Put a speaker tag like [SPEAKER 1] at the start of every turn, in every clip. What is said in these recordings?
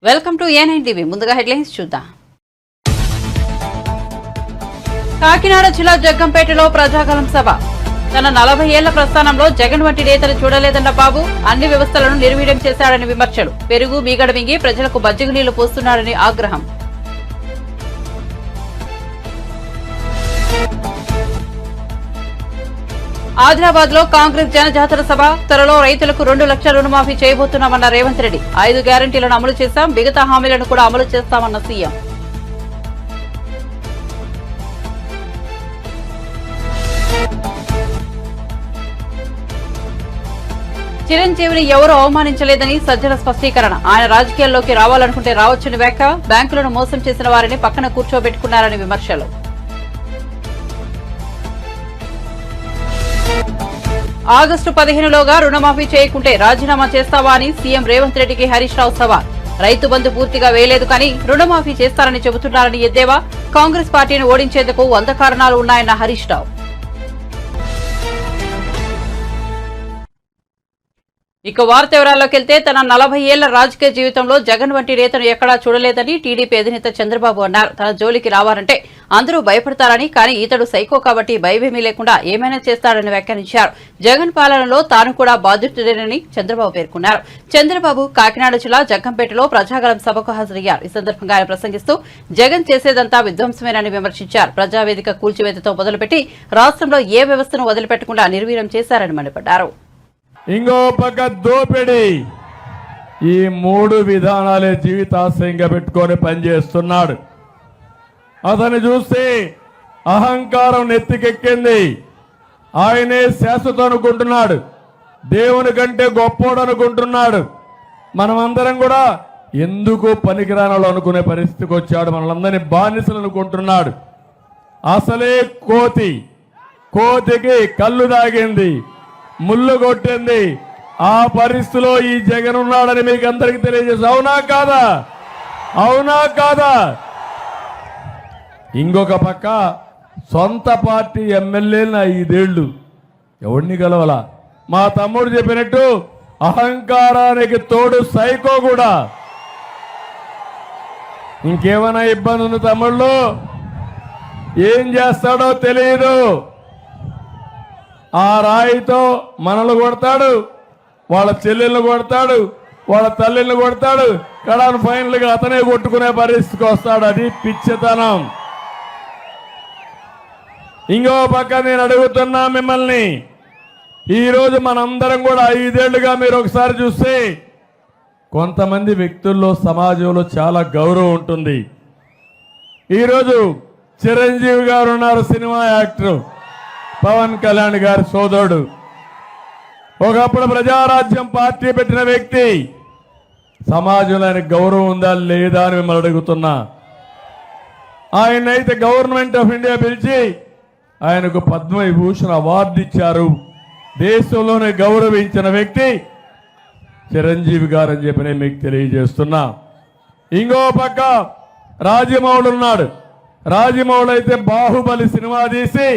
[SPEAKER 1] Welcome to A9 TV. ముందుగా headlines చూద్దాం. కాకినాడ జిల్లా జగ్గంపేటలో ప్రజాగలం సభ. తన 40 ఏళ్ల ప్రస్థానంలో జగన్ వంటి నేతలు చూడలేదన్న బాబు అన్ని వ్యవస్థలను నిర్వీర్యం చేశాడని విమర్శలు. పెరుగు మీగడ మింగి ప్రజలకు మజ్జిగ నీళ్లు పోస్తున్నాడని ఆగ్రహం. ఆదిలాబాద్ లో కాంగ్రెస్ జనజాతర సభ. త్వరలో రైతులకు 2 లక్షల రుణమాఫీ చేయబోతున్నామన్న రేవంత్ రెడ్డి. 5 గ్యారంటీలను అమలు చేశాం, మిగతా హామీలను కూడా అమలు చేస్తామన్న సీఎం. చిరంజీవిని ఎవరూ అవమానించలేదని సజ్జల స్పష్టీకరణ. ఆయన రాజకీయాల్లోకి రావాలనుకుంటే రావచ్చని వ్యాఖ్య. బ్యాంకులను మోసం చేసిన వారిని పక్కన కూర్చోబెట్టుకున్నారని విమర్శలు. ఆగస్టు 15లోగా రుణమాఫీ చేయకుంటే రాజీనామా చేస్తావా అని సీఎం రేవంత్ రెడ్డికి హరీష్ రావు సవాల్. రైతు బంధు పూర్తిగా వేయలేదు కానీ రుణమాఫీ చేస్తారని చెబుతున్నారని ఎద్దేవా. కాంగ్రెస్ పార్టీని ఓడించేందుకు 100 కారణాలు ఉన్నాయన్న హరీష్ రావు. ఇక వార్త వివరాల్లోకి వెళ్తే తన 40 ఏళ్ల రాజకీయ జీవితంలో జగన్ వంటి నేతను ఎక్కడా చూడలేదని టీడీపీ అధినేత చంద్రబాబు అన్నారు. తన జోలికి రావాలంటే అందరూ భయపడతారని, కానీ ఇతడు సైకో కాబట్టి భయమేమీ లేకుండా ఏమైనా చేస్తాడని వ్యాఖ్యానించారు. జగన్ పాలనలో తాను కూడా బాధితుడేనని చంద్రబాబు పేర్కొన్నారు. చంద్రబాబు కాకినాడ జిల్లా జగ్గంపేటలో ప్రజాగలం సభకు హాజరయ్యారు. ఈ సందర్భంగా ఆయన ప్రసంగిస్తూ జగన్ చేసేదంతా విధ్వంసమేనని విమర్శించారు. ప్రజావేదిక కూల్చివేతతో మొదలుపెట్టి రాష్ట్రంలో ఏ వ్యవస్థను వదిలిపెట్టకుండా నిర్వీర్యం చేశారని మండిపడ్డారు.
[SPEAKER 2] ఇంకో పక్క దోపిడీ. ఈ 3 విధానాలే జీవితాశయంగా పెట్టుకొని పనిచేస్తున్నాడు. అతను చూస్తే అహంకారం నెత్తికెక్కింది. ఆయనే శాశ్వతం అనుకుంటున్నాడు, దేవుని కంటే గొప్పోడు అనుకుంటున్నాడు. మనమందరం కూడా ఎందుకు పనికిరానాలో అనుకునే పరిస్థితికి వచ్చాడు. మనలందరినీ బానిసలు అనుకుంటున్నాడు. అసలే కోతికి కళ్ళు దాగింది, ముళ్ళు కొట్టింది. ఆ పరిస్థితిలో ఈ జగన్ ఉన్నాడని మీకు అందరికీ తెలియజేసి అవునా కాదా? ఇంకొక పక్క సొంత పార్టీ ఎమ్మెల్యేలను 5 ఏళ్లు ఎవరిని గెలవాల. మా తమ్ముడు చెప్పినట్టు అహంకారానికి తోడు సైకో కూడా. ఇంకేమైనా ఇబ్బంది ఉంది తమ్ముళ్ళు, ఏం చేస్తాడో తెలియదు. ఆ రాయితో మనల్ని కొడతాడు, వాళ్ళ చెల్లెళ్ళు కొడతాడు, వాళ్ళ తల్లిని కొడతాడు. కడాను ఫైనల్గా అతనే కొట్టుకునే పరిస్థితికి వస్తాడు. అది పిచ్చితనం. ఇంకో పక్క నేను అడుగుతున్నా మిమ్మల్ని, ఈరోజు మనందరం కూడా 5 ఏళ్లుగా మీరు ఒకసారి చూస్తే కొంతమంది వ్యక్తుల్లో సమాజంలో చాలా గౌరవం ఉంటుంది. ఈరోజు చిరంజీవి గారు ఉన్నారు, సినిమా యాక్టర్, పవన్ కళ్యాణ్ గారి సోదరుడు. ఒకప్పుడు ప్రజారాజ్యం పార్టీ పెట్టిన వ్యక్తి. సమాజంలో ఆయనకు గౌరవం ఉందా లేదా అని మిమ్మల్ని అడుగుతున్నా. ఆయనైతే గవర్నమెంట్ ఆఫ్ ఇండియా పిలిచి ఆయనకు పద్మవిభూషణ్ అవార్డు ఇచ్చారు. దేశంలోనే గౌరవించిన వ్యక్తి చిరంజీవి గారు అని చెప్పి నేను మీకు తెలియజేస్తున్నా. ఇంకో పక్క రాజమౌళి ఉన్నాడు. రాజమౌళి అయితే బాహుబలి సినిమా తీసి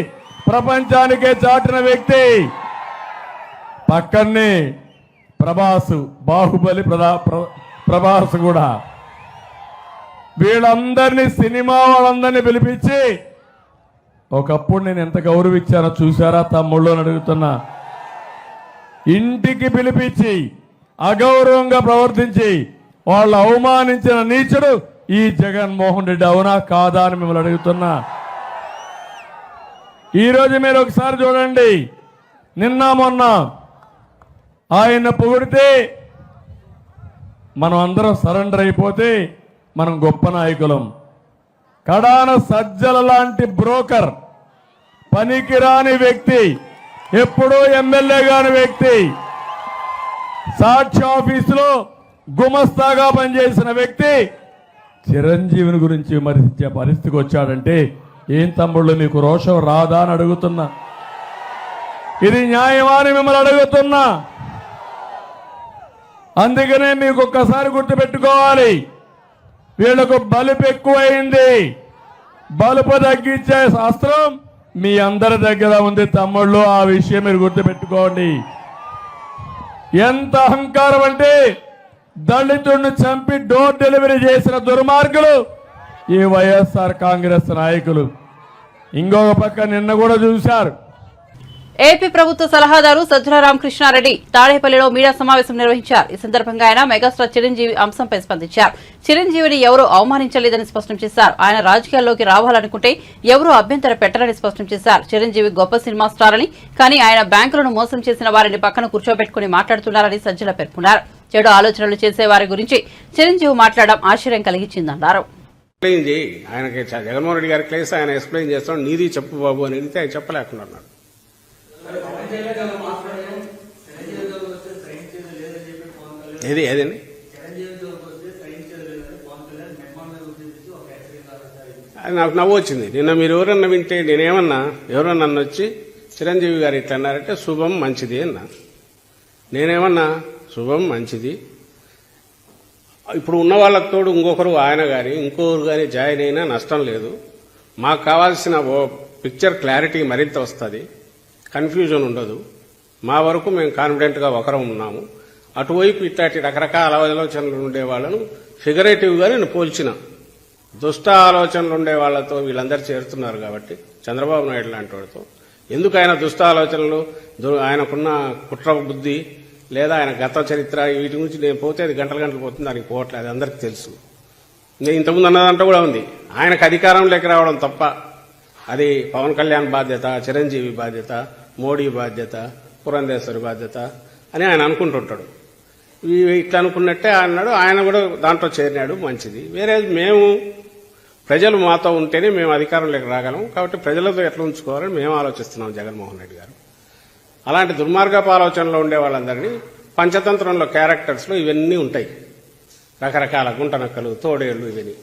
[SPEAKER 2] ప్రపంచానికే చాటిన వ్యక్తి. పక్కనే ప్రభాస్, బాహుబలి ప్రభాస్ కూడా. వీళ్ళందరినీ, సినిమా వాళ్ళందరినీ పిలిపించి ఒకప్పుడు నేను ఎంత గౌరవించానో చూసారా తమ్ముళ్ళు అని అడుగుతున్నా. ఇంటికి పిలిపించి అగౌరవంగా ప్రవర్తించి వాళ్ళు అవమానించిన నీచుడు ఈ జగన్మోహన్ రెడ్డి. అవునా కాదా అని మిమ్మల్ని అడుగుతున్నా. ఈరోజు మీరు ఒకసారి చూడండి, నిన్న మొన్న ఆయన పొగిడితే మనం అందరం సరెండర్ అయిపోతే మనం గొప్ప నాయకులం. కడాన సజ్జల లాంటి బ్రోకర్, పనికిరాని వ్యక్తి, ఎప్పుడూ ఎమ్మెల్యే కాని వ్యక్తి, సాక్షి ఆఫీసులో గుమస్తాగా పనిచేసిన వ్యక్తి చిరంజీవిని గురించి విమర్శించే పరిస్థితికి వచ్చాడంటే ఏం తమ్ముళ్ళు మీకు రోషం రాదా అని అడుగుతున్నా. ఇది న్యాయమా అని మిమ్మల్ని అడుగుతున్నా. అందుకనే మీకు ఒక్కసారి గుర్తుపెట్టుకోవాలి, వీళ్లకు బలుపు ఎక్కువైంది. బలుపు తగ్గించే శాస్త్రం మీ అందరి దగ్గర ఉంది తమ్ముళ్ళు. ఆ విషయం మీరు గుర్తుపెట్టుకోండి. ఎంత అహంకారం అంటే దళితుడిని చంపి డోర్ డెలివరీ చేసిన దుర్మార్గులు ఈ వైఎస్ఆర్ కాంగ్రెస్ నాయకులు. ఇంకొక పక్క నిన్న కూడా చూశారు.
[SPEAKER 1] ఏపీ ప్రభుత్వ సలహాదారు సజ్జల రామకృష్ణారెడ్డి తాడేపల్లిలో మీడియా సమావేశం నిర్వహించారు. ఈ సందర్భంగా ఆయన మెగాస్టార్ చిరంజీవి అంశంపై స్పందించారు. చిరంజీవిని ఎవరూ అవమానించలేదని స్పష్టం చేశారు. ఆయన రాజకీయాల్లోకి రావాలనుకుంటే ఎవరూ అభ్యంతర పెట్టరని స్పష్టం చేశారు. చిరంజీవి గొప్ప సినిమా స్టార్ అని, కానీ ఆయన బ్యాంకులను మోసం చేసిన వారిని పక్కన కూర్చోబెట్టుకుని మాట్లాడుతున్నారని సజ్జల పేర్కొన్నారు. చెడు ఆలోచనలు చేసే వారి గురించి చిరంజీవి మాట్లాడడం ఆశ్చర్యం కలిగించిందన్నారు.
[SPEAKER 3] ఆయనకి జగన్మోహన్ రెడ్డి గారి కేసు ఆయన ఎక్స్ప్లెయిన్ చేస్తాం, నీది చెప్పు బాబు అని అడిగితే ఆయన చెప్పలేకున్నాడు. ఏదండి అది నాకు నవ్వు వచ్చింది. నిన్న మీరు ఎవరన్నా వింటే నేనేమన్నా, ఎవరన్నా నన్ను వచ్చి చిరంజీవి గారు ఇట్లా అన్నారంటే శుభం మంచిది అన్నా. నేనేమన్నా శుభం మంచిది, ఇప్పుడు ఉన్న వాళ్ళకి తోడు ఇంకొకరు ఆయన కానీ ఇంకొకరు కానీ జాయిన్ అయినా నష్టం లేదు. మాకు కావాల్సిన పిక్చర్ క్లారిటీ మరింత వస్తుంది, కన్ఫ్యూజన్ ఉండదు. మా వరకు మేము కాన్ఫిడెంట్గా ఒకరం ఉన్నాము. అటువైపు ఇట్లాంటి రకరకాల ఆలోచనలు ఉండే వాళ్ళను ఫిగరేటివ్గా నేను పోల్చిన. దుష్ట ఆలోచనలు ఉండే వాళ్లతో వీళ్ళందరూ చేరుతున్నారు కాబట్టి చంద్రబాబు నాయుడు లాంటి వాడితో ఎందుకు ఆయన దుష్ట ఆలోచనలు, ఆయనకున్న కుట్ర బుద్ధి లేదా ఆయన గత చరిత్ర వీటి గురించి నేను పోతే అది గంటలు గంటలు పోతుంది, దానికి పోవట్లేదు, అది అందరికీ తెలుసు. నేను ఇంతకుముందు అన్నదంతా కూడా ఉంది. ఆయనకు అధికారంలోకి రావడం తప్ప అది పవన్ కళ్యాణ్ బాధ్యత, చిరంజీవి బాధ్యత, మోడీ బాధ్యత, పురంధేశ్వరి బాధ్యత అని ఆయన అనుకుంటుంటాడు. ఇట్లా అనుకున్నట్టే అన్నాడు. ఆయన కూడా దాంట్లో చేరినాడు, మంచిది. వేరే మేము ప్రజలు మాతో ఉంటేనే మేము అధికారంలోకి రాగలం, కాబట్టి ప్రజలతో ఎట్లా ఉంచుకోవాలని మేము ఆలోచిస్తున్నాం జగన్మోహన్ రెడ్డి గారు. అలాంటి దుర్మార్గపు ఆలోచనలో ఉండే వాళ్ళందరినీ పంచతంత్రంలో క్యారెక్టర్స్లో ఇవన్నీ ఉంటాయి. రకరకాల గుంటనక్కలు, తోడేళ్లు, ఇవన్నీ.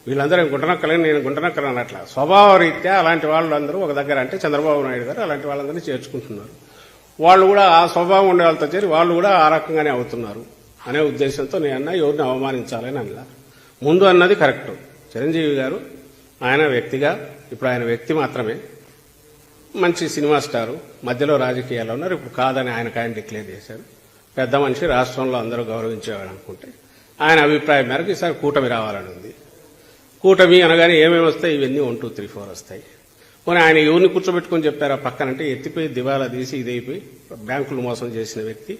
[SPEAKER 3] వీళ్ళందరూ గుంటనక్కలని నేను గుంటనక్కలు అన్నట్ల స్వభావ రీత్యా అలాంటి వాళ్ళందరూ ఒక దగ్గర, అంటే చంద్రబాబు నాయుడు గారు అలాంటి వాళ్ళందరినీ చేర్చుకుంటున్నారు. వాళ్ళు కూడా ఆ స్వభావం ఉండే వాళ్ళతో చేరి వాళ్ళు కూడా ఆ రకంగానే అవుతున్నారు అనే ఉద్దేశంతో నేను ఎవరిని అవమానించాలని అన్నా. ముందు అన్నది కరెక్ట్. చిరంజీవి గారు ఆయన వ్యక్తిగా, ఇప్పుడు ఆయన వ్యక్తి మాత్రమే, మంచి సినిమా స్టారు, మధ్యలో రాజకీయాల్లో ఉన్నారు. ఇప్పుడు కాదని ఆయన డిక్లేర్ చేశారు. పెద్ద మనిషి, రాష్ట్రంలో అందరూ గౌరవించేవాడు అనుకుంటే ఆయన అభిప్రాయం మేరకు ఈసారి కూటమి రావాలని ఉంది. కూటమి అనగానే ఏమేమి వస్తాయి? ఇవన్నీ 1, 2, 3, 4 వస్తాయి. పోనీ ఆయన ఎవరిని కూర్చోబెట్టుకుని చెప్పారా పక్కనంటే ఎత్తిపోయి దివాలా తీసి ఇదైపోయి బ్యాంకులు మోసం చేసిన వ్యక్తి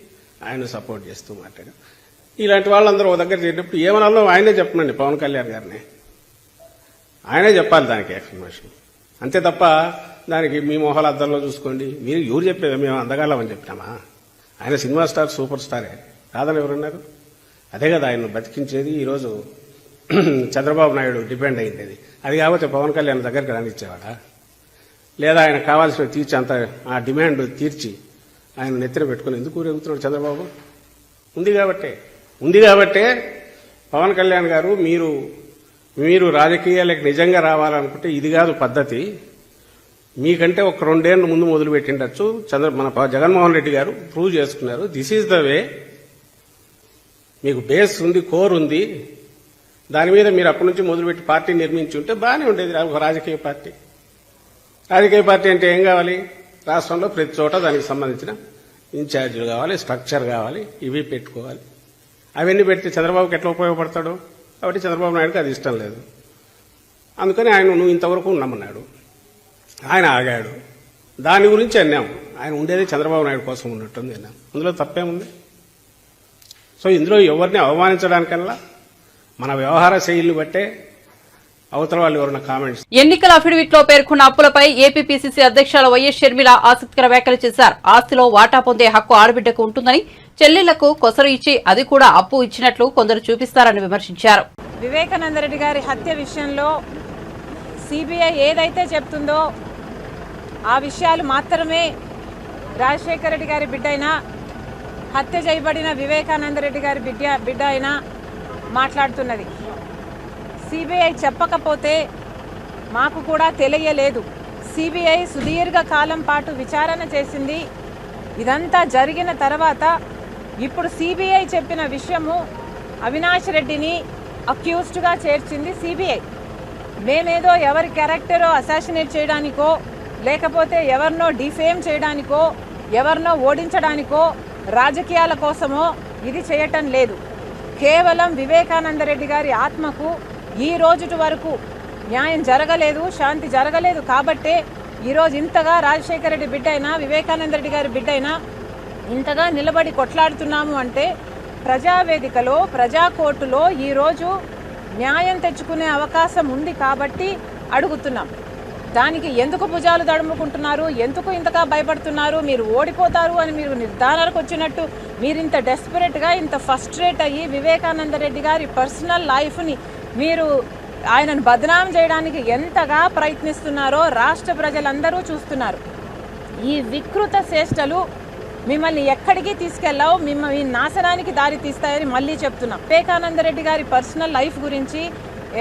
[SPEAKER 3] ఆయన సపోర్ట్ చేస్తూ మాట్లాడారు. ఇలాంటి వాళ్ళందరూ ఒక దగ్గర చేరినప్పుడు ఏమనాలో ఆయనే చెప్పనండి, పవన్ కళ్యాణ్ గారిని ఆయనే చెప్పాలి దానికి ఎక్స్ప్లెనేషన్. అంతే తప్ప దానికి మీ మొహాల అద్దంలో చూసుకోండి, మీరు ఎవరు చెప్పేది మేము అందగాళ్ళమని చెప్పినామా? ఆయన సినిమా స్టార్, సూపర్ స్టారే కాదని ఎవరున్నారు? అదే కదా ఆయన బతికించేది. ఈరోజు చంద్రబాబు నాయుడు డిపెండ్ అయింది. అది కాకపోతే పవన్ కళ్యాణ్ దగ్గరికి రానిచ్చేవాడా? లేదా ఆయన కావాల్సిన తీర్చి అంత ఆ డిమాండ్ తీర్చి ఆయన నెత్తిన పెట్టుకుని ఎందుకు ఊరేగుతున్నాడు చంద్రబాబు? ఉంది కాబట్టే పవన్ కళ్యాణ్ గారు మీరు రాజకీయాలకు నిజంగా రావాలనుకుంటే ఇది కాదు పద్ధతి. మీకంటే ఒక 2 ఏళ్ల ముందు మొదలు పెట్టిండొచ్చు. మన జగన్మోహన్ రెడ్డి గారు ప్రూవ్ చేసుకున్నారు. This is the way. మీకు బేస్ ఉంది, కోర్ ఉంది. దాని మీద మీరు అప్పటి నుంచి మొదలుపెట్టి పార్టీ నిర్మించి ఉంటే బాగానే ఉండేది. ఒక రాజకీయ పార్టీ అంటే ఏం కావాలి? రాష్ట్రంలో ప్రతి చోట దానికి సంబంధించిన ఇన్ఛార్జీలు కావాలి, స్ట్రక్చర్ కావాలి, ఇవి పెట్టుకోవాలి. అవన్నీ పెడితే చంద్రబాబుకి ఎట్లా ఉపయోగపడతాడు? కాబట్టి చంద్రబాబు నాయుడుకి అది ఇష్టం లేదు. అందుకని ఆయన నువ్వు ఇంతవరకు ఉన్నామన్నాడు. ఆయన ఆగాడు. దాని గురించి అన్నాము. ఆయన ఉండేది చంద్రబాబు నాయుడు కోసం ఉన్నట్టుంది అన్నాం. అందులో తప్పేముంది? సో ఇందులో ఎవరిని అవమానించడానికల్లా మన వ్యవహార శైలిని బట్టే అవతల వాళ్ళు ఎవరన్నా కామెంట్స్.
[SPEAKER 1] ఎన్నికల అఫిడవిట్ లో పేర్కొన్న అప్పులపై ఏపీపీసీసీ అధ్యక్షులు వైఎస్ షర్మిల ఆసక్తికర వ్యాఖ్యలు చేశారు. ఆస్తిలో వాటా పొందే హక్కు ఆడబిడ్డకు ఉంటుందని, చెల్లెళ్లకు కొసరు ఇచ్చి అది కూడా అప్పు ఇచ్చినట్లు కొందరు చూపిస్తారని విమర్శించారు.
[SPEAKER 4] వివేకానందరెడ్డి గారి హత్య విషయంలో సిబిఐ ఏదైతే చెప్తుందో ఆ విషయాలు మాత్రమే రాజశేఖర రెడ్డి గారి బిడ్డ అయినా, హత్య చేయబడిన వివేకానందరెడ్డి గారి బిడ్డ అయినా మాట్లాడుతున్నది. సిబిఐ చెప్పకపోతే మాకు కూడా తెలియలేదు. సిబిఐ సుదీర్ఘ కాలం పాటు విచారణ చేసింది. ఇదంతా జరిగిన తర్వాత ఇప్పుడు సిబిఐ చెప్పిన విషయము అవినాష్ రెడ్డిని అక్యూజ్డ్గా చేర్చింది సిబిఐ. మేమేదో ఎవరి క్యారెక్టరో అసాసినేట్ చేయడానికో, లేకపోతే ఎవరినో డిఫేమ్ చేయడానికో, ఎవరినో ఓడించడానికో, రాజకీయాల కోసమో ఇది చేయటం లేదు. కేవలం వివేకానంద రెడ్డి గారి ఆత్మకు ఈ రోజుటి వరకు న్యాయం జరగలేదు, శాంతి జరగలేదు కాబట్టే ఈరోజు ఇంతగా రాజశేఖర రెడ్డి బిడ్డ అయినా వివేకానంద రెడ్డి గారి బిడ్డ అయినా ఇంతగా నిలబడి కొట్లాడుతున్నాము అంటే ప్రజావేదికలో ప్రజా కోర్టులో ఈరోజు న్యాయం తెచ్చుకునే అవకాశం ఉంది కాబట్టి అడుగుతున్నాం. దానికి ఎందుకు భుజాలు తడుముకుంటున్నారు, ఎందుకు ఇంతగా భయపడుతున్నారు? మీరు ఓడిపోతారు అని మీరు నిర్ధారణకు వచ్చినట్టు మీరు ఇంత డెస్పరేట్గా ఇంత ఫస్ట్రేట్ అయ్యి వివేకానంద రెడ్డి గారి పర్సనల్ లైఫ్ని మీరు ఆయనను బదనాం చేయడానికి ఎంతగా ప్రయత్నిస్తున్నారో రాష్ట్ర ప్రజలందరూ చూస్తున్నారు. ఈ వికృత చేష్టలు మిమ్మల్ని ఎక్కడికి తీసుకెళ్ళావు, మిమ్మల్ని నాశనానికి దారి తీస్తాయని మళ్ళీ చెప్తున్నాం. వివేకానంద రెడ్డి గారి పర్సనల్ లైఫ్ గురించి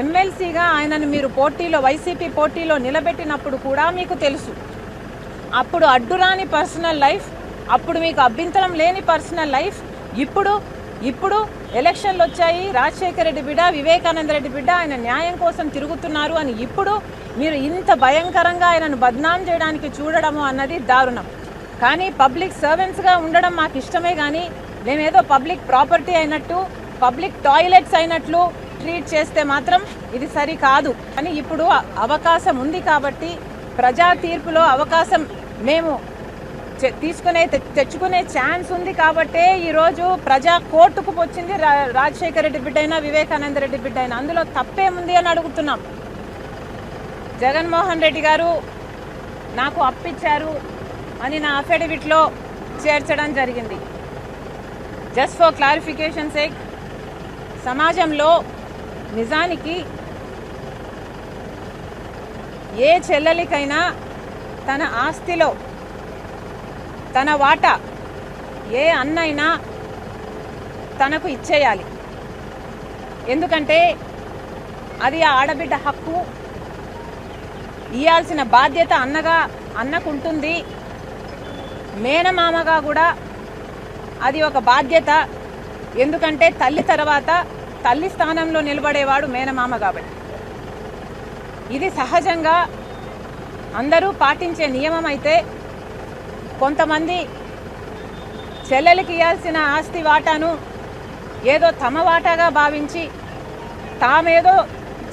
[SPEAKER 4] ఎమ్మెల్సీగా ఆయనను మీరు పోటీలో వైసీపీ పోటీలో నిలబెట్టినప్పుడు కూడా మీకు తెలుసు. అప్పుడు అడ్డురాని పర్సనల్ లైఫ్, అప్పుడు మీకు అభ్యంతరం లేని పర్సనల్ లైఫ్, ఇప్పుడు ఎలక్షన్లు వచ్చాయి, రాజశేఖర రెడ్డి బిడ్డ వివేకానంద రెడ్డి బిడ్డ ఆయన న్యాయం కోసం తిరుగుతున్నారు అని ఇప్పుడు మీరు ఇంత భయంకరంగా ఆయనను బద్నాం చేయడానికి చూడడము అన్నది దారుణం. కానీ పబ్లిక్ సర్వెంట్స్గా ఉండడం మాకు ఇష్టమే, కానీ మేమేదో పబ్లిక్ ప్రాపర్టీ అయినట్టు పబ్లిక్ టాయిలెట్స్ అయినట్లు ట్రీట్ చేస్తే మాత్రం ఇది సరి కాదు. అని ఇప్పుడు అవకాశం ఉంది కాబట్టి ప్రజా తీర్పులో అవకాశం మేము తెచ్చుకునే ఛాన్స్ ఉంది కాబట్టే ఈరోజు ప్రజా కోర్టుకు వచ్చింది రాజశేఖర రెడ్డి బిడ్డ అయినా వివేకానంద రెడ్డి బిడ్డ అయినా. అందులో తప్పేముంది అని అడుగుతున్నాం. జగన్మోహన్ రెడ్డి గారు నాకు అప్పిచ్చారు అని నా అఫిడవిట్లో చేర్చడం జరిగింది. జస్ట్ ఫర్ క్లారిఫికేషన్ సేక్, సమాజంలో నిజానికి ఏ చెల్లెలికైనా తన ఆస్తిలో తన వాటా ఏ అన్నైనా తనకు ఇచ్చేయాలి. ఎందుకంటే అది ఆ ఆడబిడ్డ హక్కు. ఇయ్యాల్సిన బాధ్యత అన్నకుంటుంది. మేనమామగా కూడా అది ఒక బాధ్యత. ఎందుకంటే తల్లి తర్వాత తల్లి స్థానంలో నిలబడేవాడు మేనమామ కాబట్టి. ఇది సహజంగా అందరూ పాటించే నియమం అయితే కొంతమంది చెల్లెలికి ఇవ్వాల్సిన ఆస్తి వాటాను ఏదో తమ వాటాగా భావించి తామేదో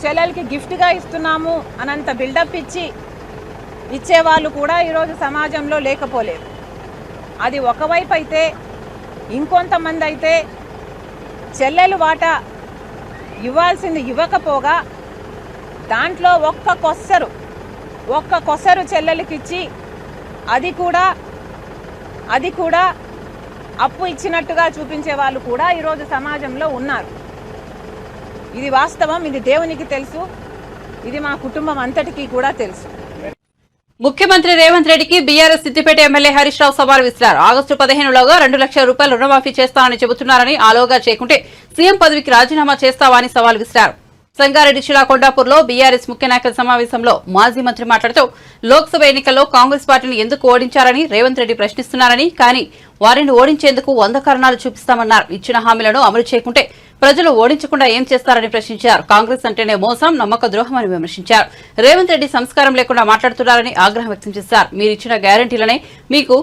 [SPEAKER 4] చెల్లెలకి గిఫ్ట్గా ఇస్తున్నాము అనంత బిల్డప్ ఇచ్చేవాళ్ళు కూడా ఈరోజు సమాజంలో లేకపోలేదు. అది ఒకవైపు అయితే, ఇంకొంతమంది అయితే చెల్లెలు వాటా ఇవ్వాల్సింది ఇవ్వకపోగా దాంట్లో ఒక్క కొసరు చెల్లెలకిచ్చి అది కూడా అప్పు ఇచ్చినట్టుగా చూపించే వాళ్ళు కూడా ఈరోజు సమాజంలో ఉన్నారు. ఇది వాస్తవం. ఇది దేవునికి తెలుసు. ఇది మా కుటుంబం అంతటికీ కూడా తెలుసు.
[SPEAKER 1] ముఖ్యమంత్రి రేవంత్ రెడ్డికి బీఆర్ఎస్ సిద్దిపేట ఎమ్మెల్యే హరీష్ రావు సవాల్ విసిరారు. ఆగస్టు 15లోగా 2 లక్షల రూపాయలు రుణమాఫీ చేస్తానని చెబుతున్నారని, ఆలోగా చేయకుంటే సీఎం పదవికి రాజీనామా చేస్తావా అని సవాల్ విసిరారు. సంగారెడ్డి జిల్లా కొండాపూర్లో బీఆర్ఎస్ ముఖ్య నాయకుల సమావేశంలో మాజీ మంత్రి మాట్లాడుతూ లోక్సభ ఎన్నికల్లో కాంగ్రెస్ పార్టీని ఎందుకు ఓడించారని రేవంత్ రెడ్డి ప్రశ్నిస్తున్నారని, కానీ వారిని ఓడించేందుకు 100 కారణాలు చూపిస్తామన్నారు. ఇచ్చిన హామీలను అమలు చేయకుంటే ప్రజలు ఓడించకుండా ఏం చేస్తారని ప్రశ్నించారు. కాంగ్రెస్ అంటేనే మోసం, నమ్మక ద్రోహం అని విమర్శించారు. రేవంత్ రెడ్డి సంస్కారం లేకుండా మాట్లాడుతున్నారని ఆగ్రహం వ్యక్తం చేశారు. మీరిచ్చిన గ్యారంటీలనే మీకు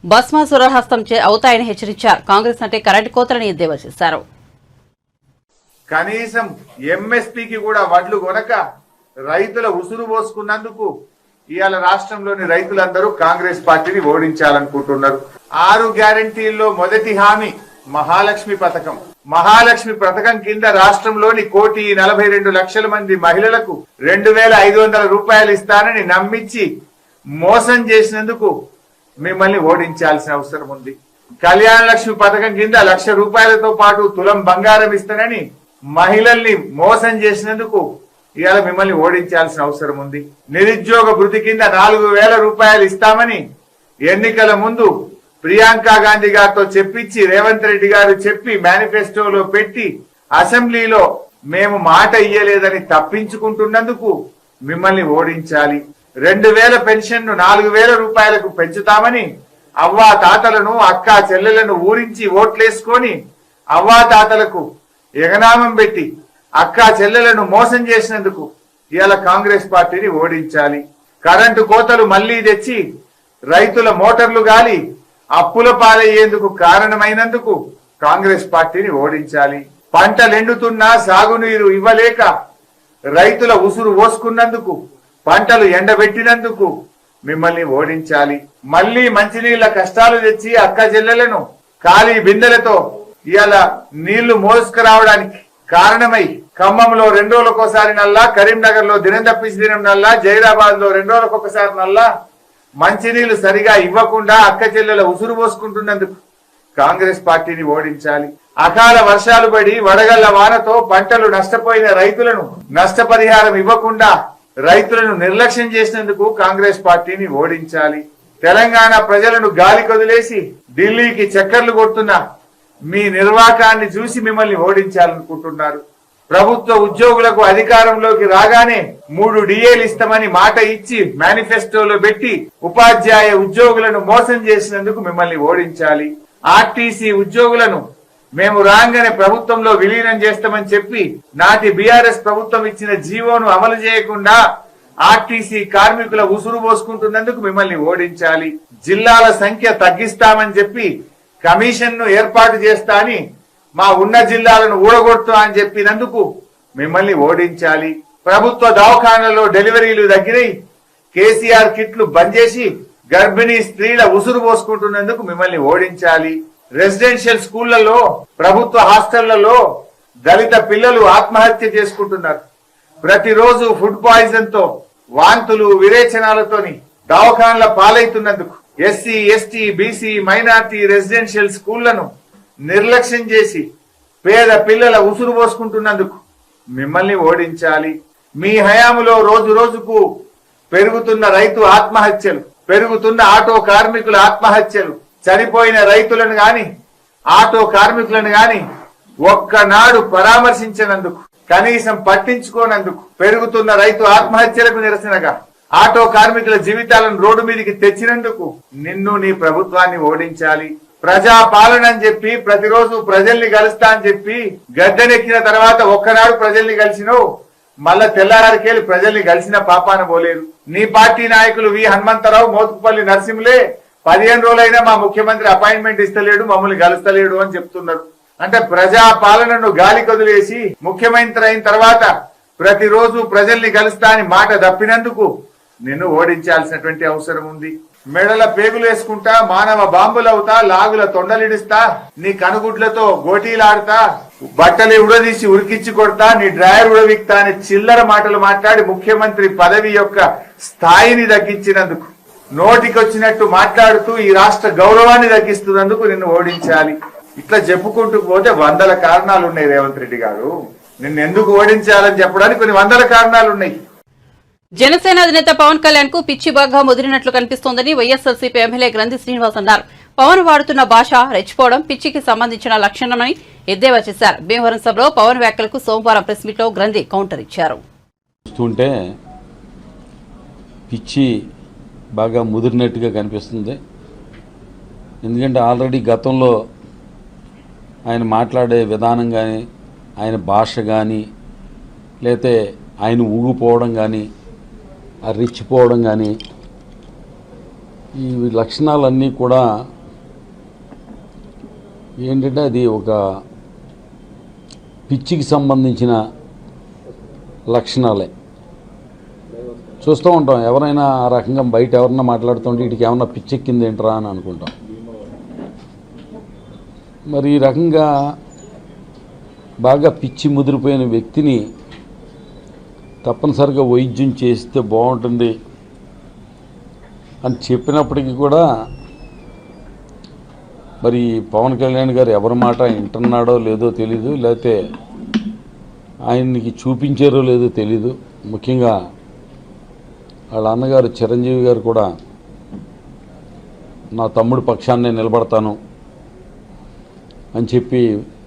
[SPEAKER 1] భస్మాసురహస్తం అవుతాయని హెచ్చరించారు. కాంగ్రెస్ అంటే కరెంటు కోతలని ఎద్దేవా చేశారు.
[SPEAKER 5] కనీసం ఎంఎస్పీకి కూడా వడ్లు కొనక రైతుల ఉసురు పోసుకున్నందుకు ఇవాళ రాష్ట్రంలోని రైతులందరూ కాంగ్రెస్ పార్టీని ఓడించాలనుకుంటున్నారు. 6 గ్యారంటీల్లో మొదటి హామీ మహాలక్ష్మి పథకం. మహాలక్ష్మి పథకం కింద రాష్ట్రంలోని 1,42,00,000 మంది మహిళలకు 2,500 రూపాయలు ఇస్తానని నమ్మించి మోసం చేసినందుకు మిమ్మల్ని ఓడించాల్సిన అవసరం ఉంది. కళ్యాణ లక్ష్మి పథకం కింద 1,00,000 రూపాయలతో పాటు తులం బంగారం ఇస్తానని మహిళల్ని మోసం చేసినందుకు ఇవాళ మిమ్మల్ని ఓడించాల్సిన అవసరం ఉంది. నిరుద్యోగ భృతి కింద 4,000 రూపాయలు ఇస్తామని ఎన్నికల ముందు ప్రియాంక గాంధీ గారితో చెప్పించి రేవంత్ రెడ్డి గారు చెప్పి మేనిఫెస్టోలో పెట్టి అసెంబ్లీలో మేము మాట ఇయ్యలేదని తప్పించుకుంటున్నందుకు మిమ్మల్ని ఓడించాలి. 2,000 పెన్షన్ ను 4,000 రూపాయలకు పెంచుతామని అవ్వా తాతలను అక్కా చెల్లెలను ఊరించి ఓట్లేసుకొని అవ్వా తాతలకు ఎగనామం పెట్టి అక్కా చెల్లెలను మోసం చేసినందుకు ఇవాళ కాంగ్రెస్ పార్టీని ఓడించాలి. కరెంటు కోతలు మళ్లీ తెచ్చి రైతుల మోటార్లు గాలి అప్పుల పాలయ్యేందుకు కారణమైనందుకు కాంగ్రెస్ పార్టీని ఓడించాలి. పంటలు ఎండుతున్నా సాగునీరు ఇవ్వలేక రైతుల ఉసురు పోసుకున్నందుకు, పంటలు ఎండబెట్టినందుకు మిమ్మల్ని ఓడించాలి. మళ్లీ మంచినీళ్ల కష్టాలు తెచ్చి అక్క చెల్లెలను ఖాళీ బిందెలతో ఇవాళ నీళ్లు మోసుకురావడానికి కారణమై ఖమ్మంలో 2 రోజులకోసారి నల్లా, కరీంనగర్ లో దినం తప్పించి దినం నల్లా, జైరాబాద్ లో 2 రోజులకొకసారి నల్లా మంచినీళ్లు సరిగా ఇవ్వకుండా అక్క చెల్లెల ఉసురు పోసుకుంటున్నందుకు కాంగ్రెస్ పార్టీని ఓడించాలి. అకాల వర్షాలు పడి వడగళ్ల వానతో పంటలు నష్టపోయిన రైతులను నష్టపరిహారం ఇవ్వకుండా రైతులను నిర్లక్ష్యం చేసినందుకు కాంగ్రెస్ పార్టీని ఓడించాలి. తెలంగాణ ప్రజలను గాలి కొదిలేసి ఢిల్లీకి చక్కర్లు కొడుతున్న మీ నిర్వాకాన్ని చూసి మిమ్మల్ని ఓడించాలనుకుంటున్నారు. ప్రభుత్వ ఉద్యోగులకు అధికారంలోకి రాగానే 3 డిఏలు ఇస్తామని మాట ఇచ్చి మేనిఫెస్టోలో పెట్టి ఉపాధ్యాయ ఉద్యోగులను మోసం చేసినందుకు మిమ్మల్ని ఓడించాలి. ఆర్టీసీ ఉద్యోగులను మేము రాగానే ప్రభుత్వంలో విలీనం చేస్తామని చెప్పి నాటి బీఆర్ఎస్ ప్రభుత్వం ఇచ్చిన జీవోను అమలు చేయకుండా ఆర్టీసీ కార్మికుల ఉసురు పోసుకుంటున్నందుకు మిమ్మల్ని ఓడించాలి. జిల్లాల సంఖ్య తగ్గిస్తామని చెప్పి కమిషన్ ను ఏర్పాటు చేస్తా అని మా ఉన్న జిల్లాలను ఊడగొడుతా అని చెప్పినందుకు మిమ్మల్ని ఓడించాలి. ప్రభుత్వ దవాఖానాల్లో డెలివరీలు తగ్గినాయి, కేసీఆర్ కిట్లు బంద్ చేసి గర్భిణీ స్త్రీల ఉసురు పోసుకుంటున్నందుకు మిమ్మల్ని ఓడించాలి. రెసిడెన్షియల్ స్కూళ్లలో, ప్రభుత్వ హాస్టళ్లలో దళిత పిల్లలు ఆత్మహత్య చేసుకుంటున్నారు. ప్రతిరోజు ఫుడ్ పాయిజన్ తో, వాంతులు విరేచనాలతోని దవాఖానాల పాలైతున్నందుకు SC, ST, BC, minority residential స్కూళ్లను నిర్లక్ష్యం చేసి పేద పిల్లల ఉసురు పోసుకుంటున్నందుకు మిమ్మల్ని ఓడించాలి. మీ హయాములో రోజు రోజుకు పెరుగుతున్న రైతు ఆత్మహత్యలు, పెరుగుతున్న ఆటో కార్మికుల ఆత్మహత్యలు, చనిపోయిన రైతులను గాని ఆటో కార్మికులను గాని ఒక్కనాడు పరామర్శించినందుకు, కనీసం పట్టించుకోనందుకు, పెరుగుతున్న రైతు ఆత్మహత్యలకు నిరసనగా ఆటో కార్మికుల జీవితాలను రోడ్డు మీదకి తెచ్చినందుకు నిన్ను, నీ ప్రభుత్వాన్ని ఓడించాలి. ప్రజా పాలన అని చెప్పి ప్రతిరోజు ప్రజల్ని కలుస్తా అని చెప్పి గద్దెనెక్కిన తర్వాత ఒక్కనాడు ప్రజల్ని కలిసినవు, మళ్ళా తెల్లారికెళ్ళి ప్రజల్ని కలిసిన పాపాన పోలేదు. నీ పార్టీ నాయకులు వి హనుమంతరావు, మోతుకుపల్లి నరసింహులే 15 రోజులైనా మా ముఖ్యమంత్రి అపాయింట్మెంట్ ఇస్తలేడు, మమ్మల్ని కలుస్తలేడు అని చెప్తున్నారు. అంటే ప్రజా పాలనను గాలి కొదిలేసి ముఖ్యమంత్రి అయిన తర్వాత ప్రతిరోజు ప్రజల్ని కలుస్తా అని మాట తప్పినందుకు నిన్ను ఓడించాల్సినటువంటి అవసరం ఉంది. మెడల పేగులు వేసుకుంటా, మానవ బాంబులవుతా, లాగుల తొండలిడిస్తా, నీ కనుగుడ్లతో గోటీలాడుతా, బట్టలు ఉడదీసి ఉరికిచ్చి కొడతా, నీ డ్రాయర్ ఉడవిక్తా అని చిల్లర మాటలు మాట్లాడి ముఖ్యమంత్రి పదవి యొక్క స్థాయిని తగ్గించినందుకు, నోటికొచ్చినట్టు మాట్లాడుతూ ఈ రాష్ట్ర గౌరవాన్ని తగ్గిస్తున్నందుకు నిన్ను ఓడించాలి. ఇట్లా చెప్పుకుంటూ పోతే 100 కారణాలు ఉన్నాయి రేవంత్ రెడ్డి గారు. నిన్ను ఎందుకు ఓడించాలని చెప్పడానికి కొన్ని 100 కారణాలు ఉన్నాయి.
[SPEAKER 1] జనసేన అధినేత పవన్ కళ్యాణ్ కు పిచ్చి బాగా ముదిరినట్లు కనిపిస్తోందని వైఎస్ఆర్సీపీ ఎమ్మెల్యే గ్రంథి శ్రీనివాస్ అన్నారు. పవన్ వాడుతున్న భాష రెచ్చిపోవడం పిచ్చికి సంబంధించిన లక్షణమని ఎద్దేవా చేశారు. భీమవరం సభలో పవన్ వ్యాఖ్యలకు సోమవారం ప్రెస్ మీట్ లో గ్రంథి కౌంటర్ ఇచ్చారు.
[SPEAKER 6] చూస్తుంటే పిచ్చి బాగా ముదిరినట్టుగా కనిపిస్తుంది. ఎందుకంటే ఆల్రెడీ గతంలో ఆయన మాట్లాడే విధానం కానీ, ఆయన భాష కానీ, లేతే ఆయన ఊగిపోవడం కానీ, ఆ రెచ్చిపోవడం కానీ, ఈ లక్షణాలన్నీ కూడా ఏంటంటే అది ఒక పిచ్చికి సంబంధించిన లక్షణాలే. చూస్తూ ఉంటాం, ఎవరైనా ఆ రకంగా బయట ఎవరన్నా మాట్లాడుతుంటే వీటికి ఏమన్నా పిచ్చెక్కింది ఏంట్రా అని అనుకుంటాం. మరి ఈ రకంగా బాగా పిచ్చి ముదిరిపోయిన వ్యక్తిని తప్పనిసరిగా వైద్యం చేస్తే బాగుంటుంది అని చెప్పినప్పటికీ కూడా మరి పవన్ కళ్యాణ్ గారు ఎవరి మాట వింటున్నాడో లేదో తెలీదు, లేకపోతే ఆయనకి చూపించారో లేదో తెలీదు. ముఖ్యంగా వాళ్ళ అన్నగారు చిరంజీవి గారు కూడా నా తమ్ముడి పక్షాన్నే నిలబడతాను అని చెప్పి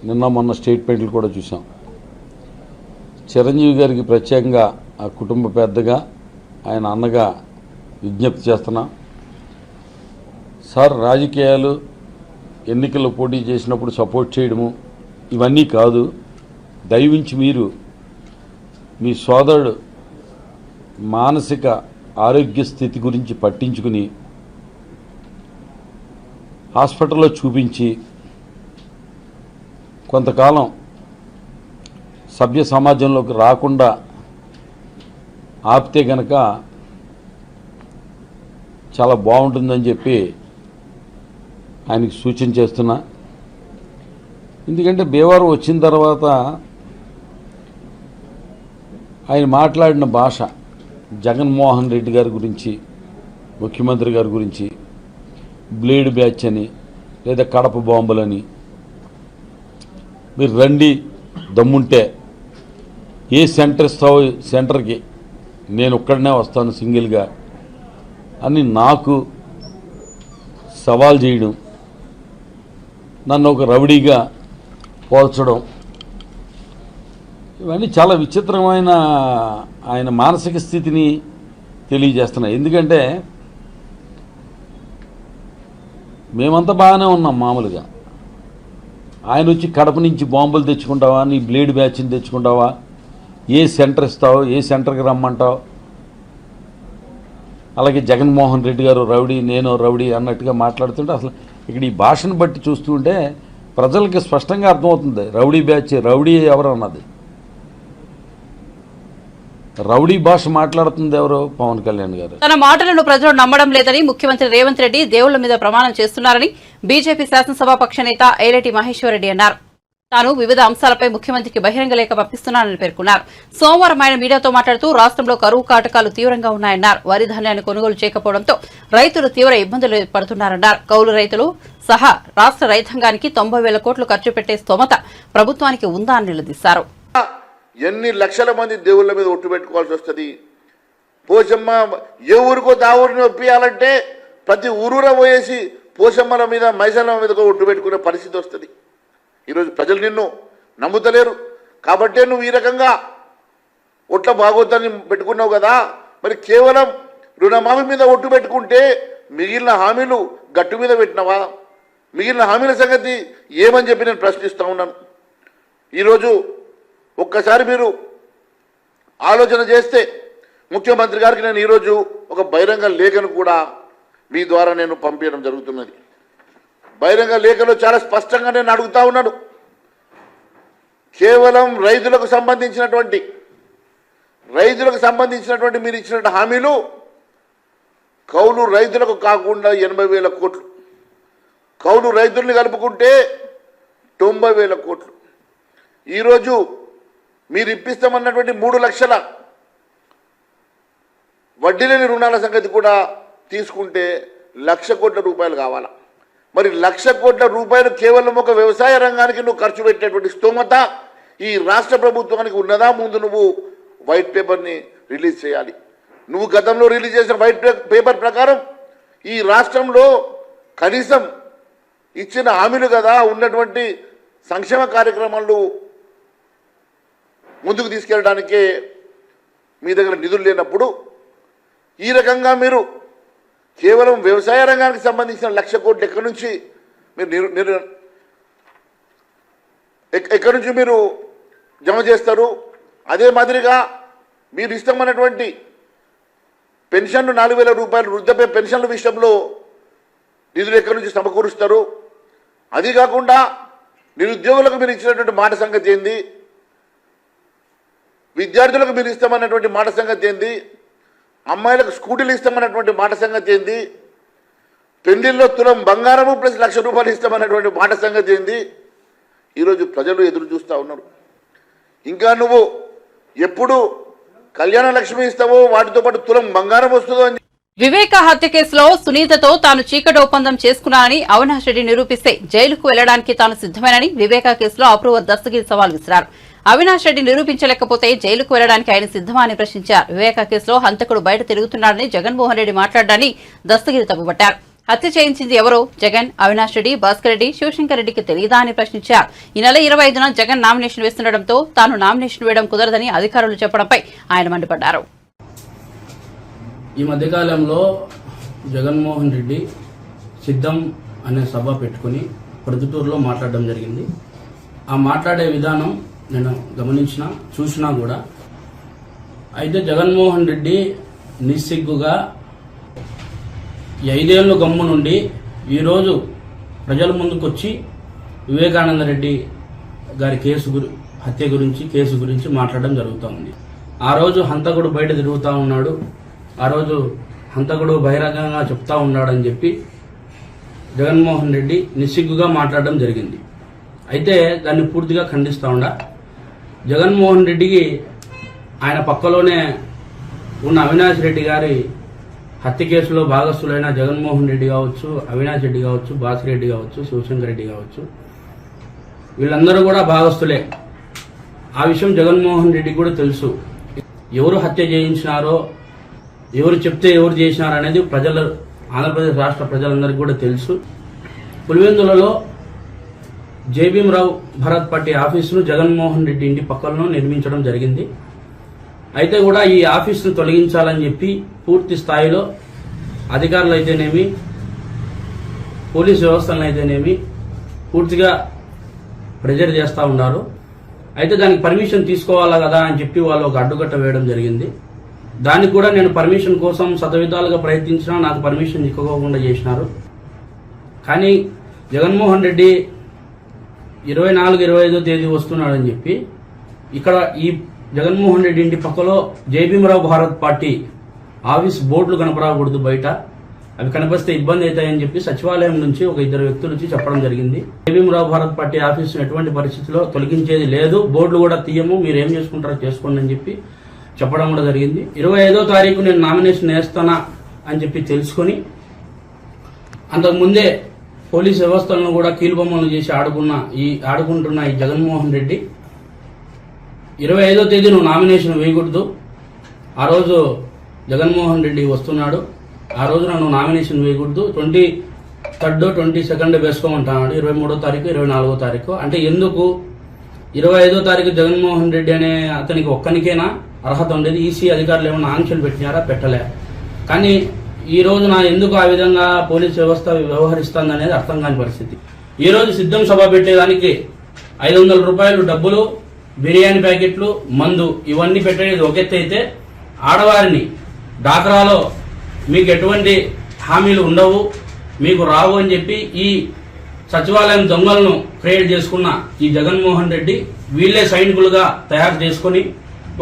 [SPEAKER 6] నిన్న మొన్న స్టేట్మెంట్లు కూడా చూసాం. చిరంజీవి గారికి ప్రత్యేకంగా ఆ కుటుంబ పెద్దగా, ఆయన అన్నగా విజ్ఞప్తి చేస్తున్నా, సార్ రాజకీయాలు ఎన్నికల్లో పోటీ చేసినప్పుడు సపోర్ట్ చేయడము ఇవన్నీ కాదు, దయవించి మీరు మీ సోదరుడు మానసిక ఆరోగ్య స్థితి గురించి పట్టించుకుని హాస్పిటల్లో చూపించి కొంతకాలం సభ్య సమాజంలోకి రాకుండా ఆపితే గనక చాలా బాగుంటుందని చెప్పి ఆయనకి సూచన చేస్తున్నా. ఎందుకంటే భీమవరం వచ్చిన తర్వాత ఆయన మాట్లాడిన భాష జగన్మోహన్ రెడ్డి గారి గురించి, ముఖ్యమంత్రి గారి గురించి బ్లేడ్ బ్యాచ్ అని లేదా కడప బాంబులని, మీరు రండి దమ్ముంటే ఏ సెంటర్ ఇస్తావో సెంటర్కి నేను ఒక్కడనే వస్తాను సింగిల్గా అని నాకు సవాల్ చేయడం, నన్ను ఒక రౌడీగా పోల్చడం, ఇవన్నీ చాలా విచిత్రమైన ఆయన మానసిక స్థితిని తెలియజేస్తున్నాయి. ఎందుకంటే మేమంతా బాగానే ఉన్నాం మామూలుగా, ఆయన వచ్చి కడప నుంచి బాంబులు తెచ్చుకుంటావా, నీ బ్లేడ్ బ్యాచ్ని తెచ్చుకుంటావా, ఏ సెంటర్ ఇస్తావో, ఏ సెంటర్కి రమ్మంటావు, అలాగే జగన్మోహన్ రెడ్డి గారు రౌడీ నేను రౌడీ అన్నట్టుగా మాట్లాడుతుంటే అసలు ఇక్కడ ఈ భాషను బట్టి చూస్తుంటే ప్రజలకి స్పష్టంగా అర్థమవుతుంది రౌడీ బ్యాచ్, రౌడీ ఎవరు అన్నది. రౌడీ భాష మాట్లాడుతుంది ఎవరు? పవన్ కళ్యాణ్ గారు.
[SPEAKER 1] తన మాటలను ప్రజలు నమ్మడం లేదని ముఖ్యమంత్రి రేవంత్ రెడ్డి దేవుళ్ల మీద ప్రమాణం చేస్తున్నారని బీజేపీ శాసనసభాపక్ష నేత ఐలటి మహేశ్వర్ రెడ్డి అన్నారు. తాను వివిధ అంశాలపై ముఖ్యమంత్రికి బహిరంగ లేఖ పంపిస్తున్నానని పేర్కొన్నారు. సోమవారం ఆయన మీడియాతో మాట్లాడుతూ రాష్ట్రంలో కరువు కాటకాలు తీవ్రంగా ఉన్నాయన్నారు. వరి ధాన్యాన్ని కొనుగోలు చేయకపోవడంతో రైతులు తీవ్ర ఇబ్బందులు పడుతున్నారన్నారు. కౌలు రైతులు సహా రాష్ట్ర రైతాంగానికి 90,000 కోట్లు ఖర్చు పెట్టే స్తోమత ప్రభుత్వానికి ఉందా అని నిలదీశారు.
[SPEAKER 7] ఎన్ని లక్షల మంది దేవుళ్ళ మీద ఒట్టు పెట్టుకోవాల్సి వస్తుంది. పోషమ్మ ఏ ఊరికో దావురిని ఒప్పియాలంటే ప్రతి ఊరూర పోయేసి పోషమ్మల మీద మైసమ్మ మీద ఒట్టు పెట్టుకునే పరిస్థితి వస్తుంది. ఈరోజు ప్రజలు నిన్ను నమ్ముతలేరు కాబట్టే నువ్వు ఈ రకంగా ఒట్ల బాగోద్దని పెట్టుకున్నావు కదా. మరి కేవలం రుణమాఫీ మీద ఒట్టు పెట్టుకుంటే మిగిలిన హామీలు గట్టు మీద పెట్టినవా? మిగిలిన హామీల సంగతి ఏమని చెప్పి నేను ప్రశ్నిస్తూ ఉన్నాను. ఈరోజు ఒక్కసారి మీరు ఆలోచన చేస్తే ముఖ్యమంత్రి గారికి నేను ఈరోజు ఒక బహిరంగ లేఖను కూడా మీ ద్వారా నేను పంపించడం జరుగుతున్నది. బహిరంగ లేఖలో చాలా స్పష్టంగా నేను అడుగుతా ఉన్నాను. కేవలం రైతులకు సంబంధించినటువంటి మీరు ఇచ్చినటువంటి హామీలు కౌలు రైతులకు కాకుండా 80,000 కోట్లు, కౌలు రైతుల్ని కలుపుకుంటే 90,000 కోట్లు. ఈరోజు మీరు ఇప్పిస్తామన్నటువంటి 3 లక్షల వడ్డీ లేని రుణాల సంగతి కూడా తీసుకుంటే 1,00,000 కోట్ల రూపాయలు కావాలా? మరి 1,00,000 కోట్ల రూపాయలు కేవలం ఒక వ్యవసాయ రంగానికి నువ్వు ఖర్చు పెట్టేటువంటి స్తోమత ఈ రాష్ట్ర ప్రభుత్వానికి ఉన్నదా? ముందు నువ్వు వైట్ పేపర్ని రిలీజ్ చేయాలి. నువ్వు గతంలో రిలీజ్ చేసిన వైట్ పేపర్ ప్రకారం ఈ రాష్ట్రంలో కనీసం ఇచ్చిన హామీలు కదా ఉన్నటువంటి సంక్షేమ కార్యక్రమాలు ముందుకు తీసుకెళ్ళడానికే మీ దగ్గర నిధులు లేనప్పుడు ఈ రకంగా మీరు కేవలం వ్యవసాయ రంగానికి సంబంధించిన 1,00,000 కోట్లు ఎక్కడి నుంచి మీరు జమ చేస్తారు? అదే మాదిరిగా మీరు ఇష్టమైనటువంటి పెన్షన్లు 4,000 రూపాయలు వృద్ధాప్య పెన్షన్ల విషయంలో నిధులు ఎక్కడి నుంచి సమకూరుస్తారు? అది కాకుండా నిరుద్యోగులకు మీరు ఇచ్చినటువంటి మాట సంగతి ఏంది? విద్యార్థులకు మీరు ఇస్తామన్నటువంటి మాట సంగతి ఏంది? అమ్మాయిలకు స్కూటీలు ఇస్తామన్నటువంటి మాట సంగతి ఏంది? పెళ్లిల్లో తులం బంగారము ప్లస్ 1,00,000 రూపాయలు ఇస్తామన్నటువంటి మాట సంగతి ఏంది? ఈరోజు ప్రజలు ఎదురు చూస్తూ ఉన్నారు. ఇంకా నువ్వు ఎప్పుడు కళ్యాణ లక్ష్మి ఇస్తావో వాటితో పాటు తులం బంగారం వస్తుందో అని.
[SPEAKER 1] వివేక హత్య కేసులో సునీతతో తాను చీకటి ఒప్పందం చేసుకున్నానని అవినాష్ రెడ్డి నిరూపిస్తే జైలుకు వెళ్లడానికి తాను సిద్దమేనని వివేక కేసులో అప్రూవర్ దస్తగిరి సవాల్ విసిరారు. అవినాష్ రెడ్డి నిరూపించలేకపోతే జైలుకు వెళ్లడానికి ఆయన సిద్దమా అని ప్రశ్నించారు. వివేక కేసులో హంతకుడు బయట తిరుగుతున్నాడని జగన్మోహన్ రెడ్డి మాట్లాడారని దస్తగిరి తప్పుపట్టారు. హత్య చేయించింది ఎవరో జగన్, అవినాష్ రెడ్డి, భాస్కర్ రెడ్డి, శివశంకర్ రెడ్డికి తెలియదా అని ప్రశ్నించారు. ఈ నెల 25న జగన్ నామినేషన్ వేస్తుండటంతో తాను నామినేషన్ వేయడం కుదరదని అధికారులు చెప్పడంపై ఆయన మండిపడ్డారు.
[SPEAKER 8] ఈ మధ్యకాలంలో జగన్మోహన్ రెడ్డి సిద్ధం అనే సభ పెట్టుకుని ప్రొద్దుటూరులో మాట్లాడడం జరిగింది. ఆ మాట్లాడే విధానం నేను చూసినా కూడా అయితే జగన్మోహన్ రెడ్డి నిస్సిగ్గుగా 5 ఏళ్ళు గమ్ము నుండి ఈరోజు ప్రజల ముందుకు వచ్చి వివేకానంద రెడ్డి గారి కేసు హత్య గురించి కేసు గురించి మాట్లాడడం జరుగుతూ ఉంది. ఆ రోజు హంతకుడు బయట తిరుగుతూ ఉన్నాడు, ఆ రోజు హంతకుడు బహిరంగంగా చెప్తా ఉన్నాడని చెప్పి జగన్మోహన్ రెడ్డి నిస్సిగ్గుగా మాట్లాడడం జరిగింది. అయితే దాన్ని పూర్తిగా ఖండిస్తూ ఉండా. జగన్మోహన్ రెడ్డికి ఆయన పక్కలోనే ఉన్న అవినాష్ రెడ్డి గారి హత్య కేసులో భాగస్థులైన జగన్మోహన్ రెడ్డి కావచ్చు, అవినాష్ రెడ్డి కావచ్చు, బాసిరెడ్డి కావచ్చు, శివశంకర్ రెడ్డి కావచ్చు, వీళ్ళందరూ కూడా భాగస్థులే. ఆ విషయం జగన్మోహన్ రెడ్డికి కూడా తెలుసు. ఎవరు హత్య చేయించినారో, ఎవరు చెప్తే ఎవరు చేసినారో అనేది ఆంధ్రప్రదేశ్ రాష్ట్ర ప్రజలందరికీ కూడా తెలుసు. పులివెందులలో జేబీఎంరావు భరత్ పట్టి ఆఫీసును జగన్మోహన్ రెడ్డి ఇంటి పక్కలను నిర్మించడం జరిగింది. అయితే కూడా ఈ ఆఫీసును తొలగించాలని చెప్పి పూర్తి స్థాయిలో అధికారులు అయితేనేమి, పోలీసు వ్యవస్థలను అయితేనేమి పూర్తిగా ప్రెజర్ చేస్తూ ఉన్నారు. అయితే దానికి పర్మిషన్ తీసుకోవాలా కదా అని చెప్పి వాళ్ళు ఒక అడ్డుకట్ట వేయడం జరిగింది. దానికి కూడా నేను పర్మిషన్ కోసం శతవిధాలుగా ప్రయత్నించినా నాకు పర్మిషన్ ఇవ్వకుండా చేసినారు. కానీ జగన్మోహన్ రెడ్డి 24-25 తేదీ వస్తున్నాడని చెప్పి ఇక్కడ ఈ జగన్మోహన్ రెడ్డి ఇంటి పక్కలో జేబీఎంరావు భారత్ పార్టీ ఆఫీస్ బోర్డులు కనపడకూడదు, బయట అవి కనిపిస్తే ఇబ్బంది అవుతాయని చెప్పి సచివాలయం నుంచి ఒక 2 వ్యక్తుల నుంచి చెప్పడం జరిగింది. జేబీఎంరావు భారత్ పార్టీ ఆఫీసును ఎటువంటి పరిస్థితిలో తొలగించేది లేదు, బోర్డులు కూడా తీయము, మీరు ఏం చేసుకుంటారో చేసుకోండి అని చెప్పి చెప్పడం కూడా జరిగింది. 25వ తారీఖు నేను నామినేషన్ వేస్తానా అని చెప్పి తెలుసుకొని అంతకుముందే పోలీస్ వ్యవస్థలను కూడా కీలుబొమ్మలు చేసి ఆడుకుంటున్న ఈ జగన్మోహన్ రెడ్డి 25వ తేదీ నువ్వు నామినేషన్ వేయకూడదు, ఆ రోజు జగన్మోహన్ రెడ్డి వస్తున్నాడు, ఆ రోజున నువ్వు నామినేషన్ వేయకూడదు, 23rd 22nd వేసుకోమంటున్నాడు, 23వ తారీఖు 24వ తారీఖు. అంటే ఎందుకు 25వ తారీఖు జగన్మోహన్ రెడ్డి అనే అతనికి ఒక్కనికేనా అర్హత ఉండేది? ఈసీ అధికారులు ఏమైనా ఆంక్షలు పెట్టినారా? పెట్టలే. కానీ ఈ రోజున ఎందుకు ఆ విధంగా పోలీస్ వ్యవస్థ వ్యవహరిస్తుంది అనేది అర్థం కాని పరిస్థితి. ఈ రోజు సిద్ధం సభ పెట్టేదానికి 500 రూపాయలు డబ్బులు, బిర్యానీ ప్యాకెట్లు, మందు ఇవన్నీ పెట్టేది ఒక ఎత్తు అయితే, ఆడవారిని డాక్రాలో మీకు ఎటువంటి హామీలు ఉండవు, మీకు రావు అని చెప్పి ఈ సచివాలయం దొంగలను క్రియేట్ చేసుకున్న ఈ జగన్మోహన్ రెడ్డి వీళ్ళే సైనికులుగా తయారు చేసుకుని,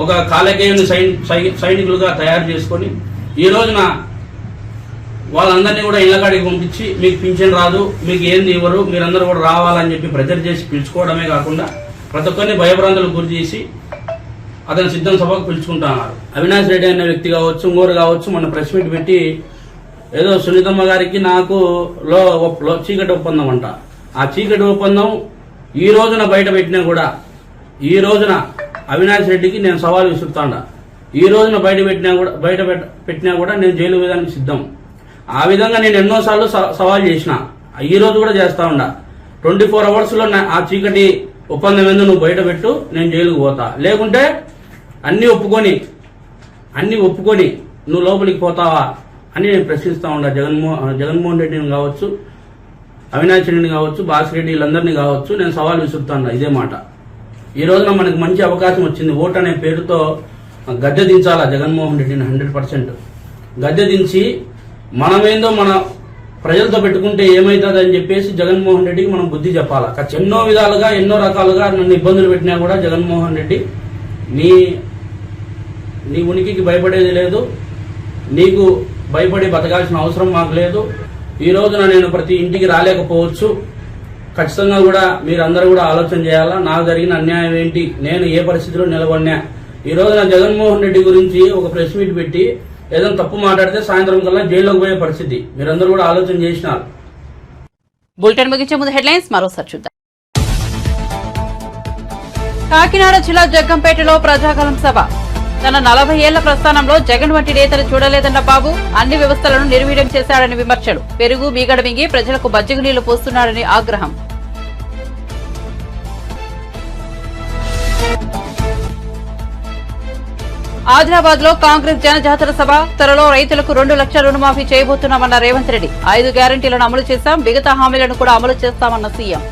[SPEAKER 8] ఒక కాలకేయుని సైనికులుగా తయారు చేసుకుని ఈ రోజున వాళ్ళందరినీ కూడా ఇళ్లకాడికి పంపించి మీకు పింఛన్ రాదు, మీకు ఏంది ఇవ్వరు, మీరందరూ కూడా రావాలని చెప్పి ప్రెజర్ చేసి పిలుచుకోవడమే కాకుండా ప్రతి ఒక్కరిని భయభ్రాంతులకు గురి చేసి అతను సిద్ధం సభకు పిలుచుకుంటున్నారు. అవినాష్ రెడ్డి అనే వ్యక్తి కావచ్చు, ఇంకోరు కావచ్చు, మన ప్రెస్ మీట్ పెట్టి ఏదో సునీతమ్మ గారికి నాకు చీకటి ఒప్పందం అంట. ఆ చీకటి ఒప్పందం ఈ రోజున బయట పెట్టినా కూడా, ఈ రోజున అవినాష్ రెడ్డికి నేను సవాల్ విసురుతాండా, ఈ రోజున బయట పెట్టినా కూడా నేను జైలు వేయడానికి సిద్ధం. ఆ విధంగా నేను ఎన్నోసార్లు సవాల్ చేసిన, ఈ రోజు కూడా చేస్తా ఉండా. 24 hours లో ఆ చీకటి ఒప్పందం ఏందో నువ్వు బయట పెట్టు, నేను జైలుకు పోతా, లేకుంటే అన్ని ఒప్పుకొని నువ్వు లోపలికి పోతావా అని నేను ప్రశ్నిస్తా ఉండా. జగన్మోహన్ రెడ్డిని కావచ్చు, అవినాష్ రెడ్డిని కావచ్చు, బాసిరెడ్డి వీళ్ళందరినీ కావచ్చు నేను సవాల్ విసురుతాను. ఇదే మాట. ఈ రోజున మనకు మంచి అవకాశం వచ్చింది. ఓటు అనే పేరుతో గద్దె దించాలా జగన్మోహన్ రెడ్డిని 100%. గద్దె దించి మనమేందో మన ప్రజలతో పెట్టుకుంటే ఏమవుతుంది అని చెప్పేసి జగన్మోహన్ రెడ్డికి మనం బుద్ధి చెప్పాలా. ఎన్నో విధాలుగా ఎన్నో రకాలుగా నన్ను ఇబ్బందులు పెట్టినా కూడా జగన్మోహన్ రెడ్డి నీ ఉనికికి భయపడేది లేదు, నీకు భయపడి బతకాల్సిన అవసరం మాకు లేదు. ఈ రోజున నేను ప్రతి ఇంటికి రాలేకపోవచ్చు, ఖచ్చితంగా కూడా మీరందరూ కూడా ఆలోచన చేయాలా, నాకు జరిగిన అన్యాయం ఏంటి, నేను ఏ పరిస్థితిలో నిలబడినా. ఈ రోజున జగన్మోహన్ రెడ్డి గురించి ఒక ప్రెస్ మీట్ పెట్టి ఏదైనా తప్పు మాట్లాడితే సాయంత్రం కల్లా జైల్లోకి పోయే పరిస్థితి. మీరందరూ కూడా ఆలోచన చేసినారు.
[SPEAKER 1] బులెటిన్ ముగించే ముందు హెడ్లైన్స్ మరోసారి చూద్దాం. కాకినాడ జిల్లా జగ్గంపేటలో ప్రజాగలం సభ. తన 40 ఏళ్ల ప్రస్థానంలో జగన్ వంటి నేతలు చూడలేదన్న బాబు, అన్ని వ్యవస్థలను నిర్వీర్యం చేశాడని విమర్శలు. పెరుగు మీగడ మింగి ప్రజలకు బజ్జిగు నీళ్లు పోస్తున్నాడని ఆగ్రహం. ఆదిలాబాద్ లో కాంగ్రెస్ జనజాతర సభ. త్వరలో రైతులకు 2 లక్షల రుణమాఫీ చేయబోతున్నామన్న రేవంత్ రెడ్డి. 5 గ్యారంటీలను అమలు చేశాం, మిగతా హామీలను కూడా అమలు చేస్తామన్న సీఎం.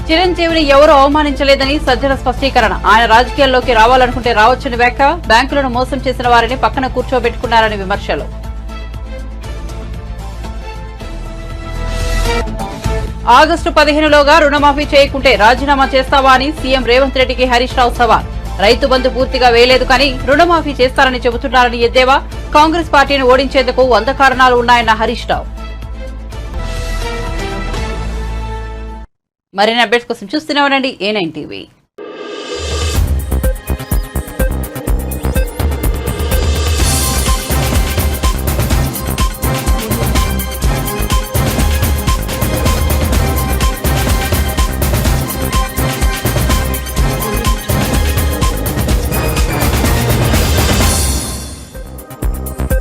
[SPEAKER 1] చిరంజీవిని ఎవరూ అవమానించలేదని సజ్జల స్పష్టీకరణ. ఆయన రాజకీయాల్లోకి రావాలనుకుంటే రావచ్చని వ్యాఖ్య. బ్యాంకులను మోసం చేసిన వారిని పక్కన కూర్చోబెట్టుకున్నారని విమర్శలు. ఆగస్టు 15లోగా రుణమాఫీ చేయకుంటే రాజీనామా చేస్తావా అని సీఎం రేవంత్ రెడ్డికి హరీష్ రావు సవాల్. రైతు బంధు పూర్తిగా వేయలేదు కానీ రుణమాఫీ చేస్తారని చెబుతున్నారని ఎద్దేవా. కాంగ్రెస్ పార్టీని ఓడించేందుకు 100 కారణాలు ఉన్నాయన్న హరీష్ రావు. మరిన్ని అప్డేట్స్ కోసం చూస్తూనే ఉండండి A9 TV.